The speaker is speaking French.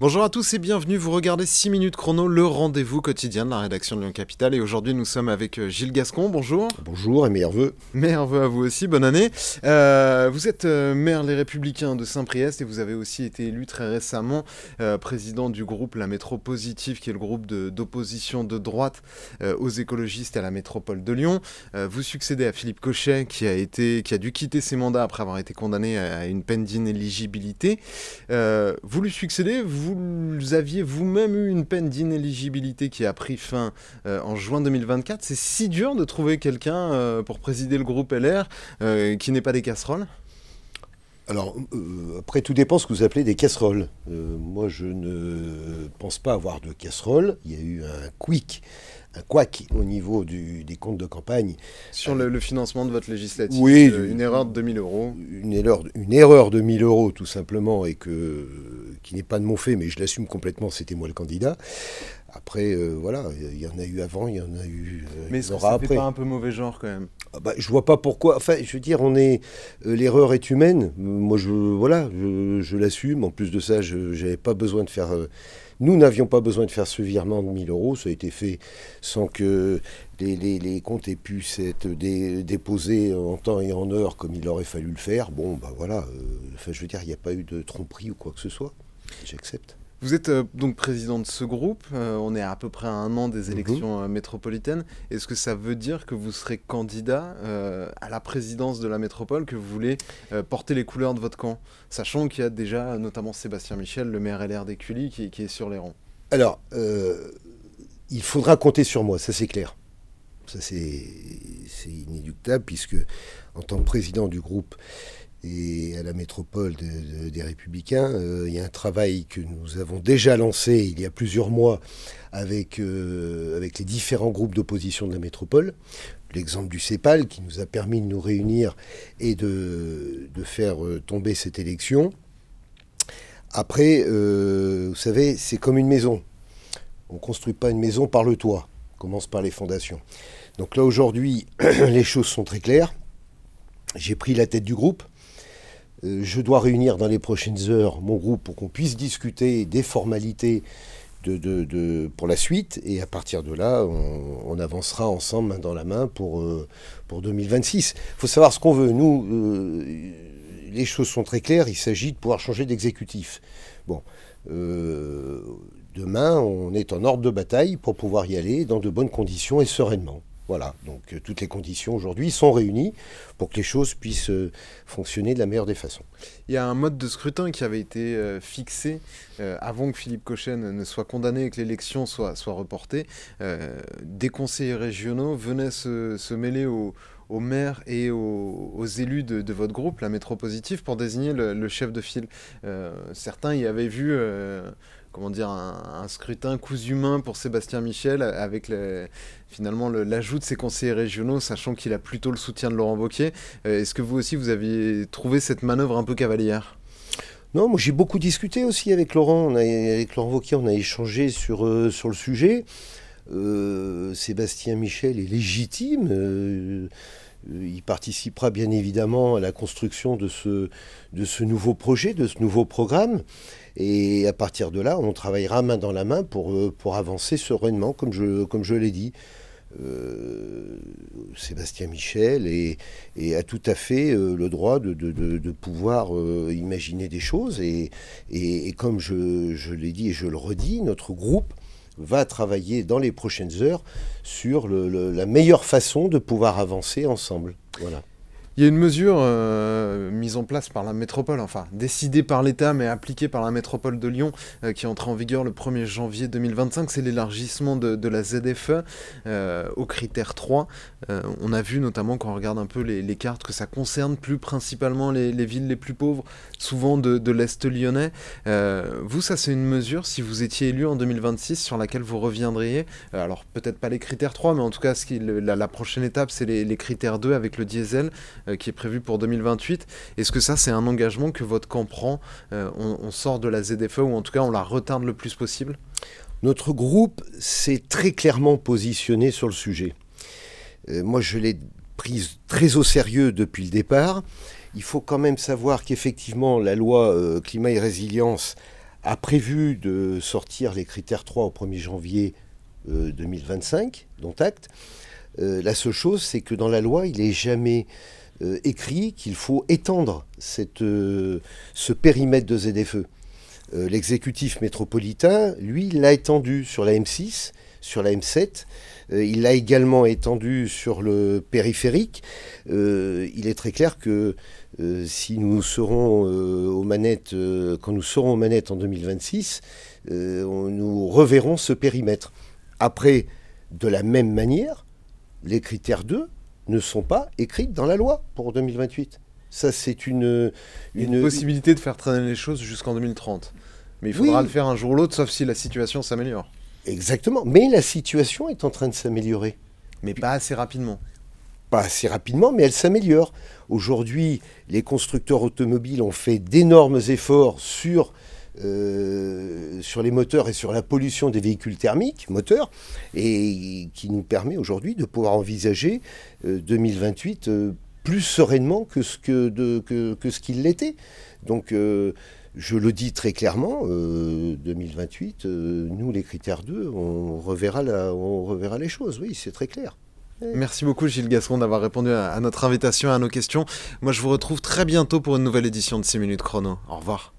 Bonjour à tous et bienvenue, vous regardez 6 minutes chrono, le rendez-vous quotidien de la rédaction de Lyon Capital. Et aujourd'hui nous sommes avec Gilles Gascon, bonjour. Bonjour et meilleurs vœux. Meilleurs vœux à vous aussi, bonne année. Vous êtes maire Les Républicains de Saint-Priest et vous avez aussi été élu très récemment président du groupe La Métro Positive, qui est le groupe d'opposition de droite aux écologistes à la métropole de Lyon. Vous succédez à Philippe Cochet qui a dû quitter ses mandats après avoir été condamné à une peine d'inéligibilité. Vous lui succédez, vous aviez vous-même eu une peine d'inéligibilité qui a pris fin en juin 2024. C'est si dur de trouver quelqu'un pour présider le groupe LR qui n'est pas des casseroles? Alors, après, tout dépend ce que vous appelez des casseroles. Moi, je ne pense pas avoir de casseroles. Il y a eu un couac au niveau des comptes de campagne. Sur le financement de votre législative, oui, une erreur de 2000 euros. Une erreur de 1000 euros, tout simplement, et qui n'est pas de mon fait, mais je l'assume complètement, c'était moi le candidat. Après, voilà, il y en a eu avant, il y en a eu mais est-ce que ça fait pas un peu mauvais genre, quand même? Je vois pas pourquoi. Enfin, je veux dire, l'erreur est humaine. Moi, je l'assume. En plus de ça, j'avais pas besoin de faire... Nous n'avions pas besoin de faire ce virement de 1000 euros. Ça a été fait sans que les comptes aient pu s'être déposés en temps et en heure comme il aurait fallu le faire. Bon, voilà. Enfin, je veux dire, il n'y a pas eu de tromperie ou quoi que ce soit. J'accepte. Vous êtes donc président de ce groupe, on est à peu près à un an des élections métropolitaines. Est-ce que ça veut dire que vous serez candidat à la présidence de la métropole, que vous voulez porter les couleurs de votre camp, sachant qu'il y a déjà notamment Sébastien Michel, le maire LR d'Écully, qui est sur les rangs? Alors, il faudra compter sur moi, ça c'est clair. Ça c'est inéluctable, puisque en tant que président du groupe et à la métropole des Républicains, il y a un travail que nous avons déjà lancé il y a plusieurs mois avec les différents groupes d'opposition de la métropole. L'exemple du CEPAL qui nous a permis de nous réunir et de faire tomber cette élection. Après, vous savez, c'est comme une maison. On ne construit pas une maison par le toit, on commence par les fondations. Donc là aujourd'hui, les choses sont très claires. J'ai pris la tête du groupe. Je dois réunir dans les prochaines heures mon groupe pour qu'on puisse discuter des formalités pour la suite. Et à partir de là, on avancera ensemble, main dans la main, pour 2026. Il faut savoir ce qu'on veut. Nous, les choses sont très claires. Il s'agit de pouvoir changer d'exécutif. Bon, demain, on est en ordre de bataille pour pouvoir y aller dans de bonnes conditions et sereinement. Voilà, donc toutes les conditions aujourd'hui sont réunies pour que les choses puissent fonctionner de la meilleure des façons. Il y a un mode de scrutin qui avait été fixé avant que Philippe Cochet ne soit condamné et que l'élection soit reportée. Des conseillers régionaux venaient se mêler aux maires et aux élus de votre groupe, la Métro Positive, pour désigner le chef de file. Certains y avaient vu... comment dire, un scrutin cousu main pour Sébastien Michel, avec finalement l'ajout de ses conseillers régionaux, sachant qu'il a plutôt le soutien de Laurent Wauquiez. Est-ce que vous aussi, vous aviez trouvé cette manœuvre un peu cavalière? Non, moi j'ai beaucoup discuté aussi avec Laurent. Avec Laurent Wauquiez, on a échangé sur le sujet. Sébastien Michel est légitime. Il participera bien évidemment à la construction de ce nouveau projet, de ce nouveau programme. Et à partir de là, on travaillera main dans la main pour avancer sereinement, comme je l'ai dit. Sébastien Michel a tout à fait le droit de pouvoir imaginer des choses. Et comme je l'ai dit et je le redis, notre groupe va travailler dans les prochaines heures sur la meilleure façon de pouvoir avancer ensemble. Voilà. Il y a une mesure mise en place par la métropole, enfin décidée par l'État mais appliquée par la métropole de Lyon, qui est entrée en vigueur le 1er janvier 2025, c'est l'élargissement de la ZFE au critère 3. On a vu notamment quand on regarde un peu les cartes que ça concerne plus principalement les villes les plus pauvres, souvent de l'Est lyonnais. Vous, ça c'est une mesure, si vous étiez élu en 2026, sur laquelle vous reviendriez. Alors peut-être pas les critères 3, mais en tout cas la prochaine étape c'est les critères 2 avec le diesel, qui est prévu pour 2028. Est-ce que ça, c'est un engagement que votre camp prend? On sort de la ZFE, ou en tout cas, on la retarde le plus possible? Notre groupe s'est très clairement positionné sur le sujet. Moi, je l'ai prise très au sérieux depuis le départ. Il faut quand même savoir qu'effectivement, la loi climat et résilience a prévu de sortir les critères 3 au 1er janvier 2025, dont acte. La seule chose, c'est que dans la loi, il n'est jamais écrit qu'il faut étendre ce périmètre de ZFE. L'exécutif métropolitain, lui, l'a étendu sur la M6, sur la M7. Il l'a également étendu sur le périphérique. Il est très clair que si nous serons aux manettes, quand nous serons aux manettes en 2026, nous reverrons ce périmètre. Après, de la même manière, les critères 2 ne sont pas écrits dans la loi pour 2028. Ça, c'est une possibilité de faire traîner les choses jusqu'en 2030. Mais il faudra le faire un jour ou l'autre, sauf si la situation s'améliore. Exactement. Mais la situation est en train de s'améliorer. Mais pas assez rapidement. Pas assez rapidement, mais elle s'améliore. Aujourd'hui, les constructeurs automobiles ont fait d'énormes efforts sur les moteurs et sur la pollution des véhicules thermiques, moteurs, et qui nous permet aujourd'hui de pouvoir envisager 2028 plus sereinement que ce qu'il l'était. Donc, je le dis très clairement, 2028, nous, les critères 2, on reverra les choses, oui, c'est très clair. Merci beaucoup Gilles Gascon d'avoir répondu à notre invitation et à nos questions. Moi, je vous retrouve très bientôt pour une nouvelle édition de 6 minutes chrono. Au revoir.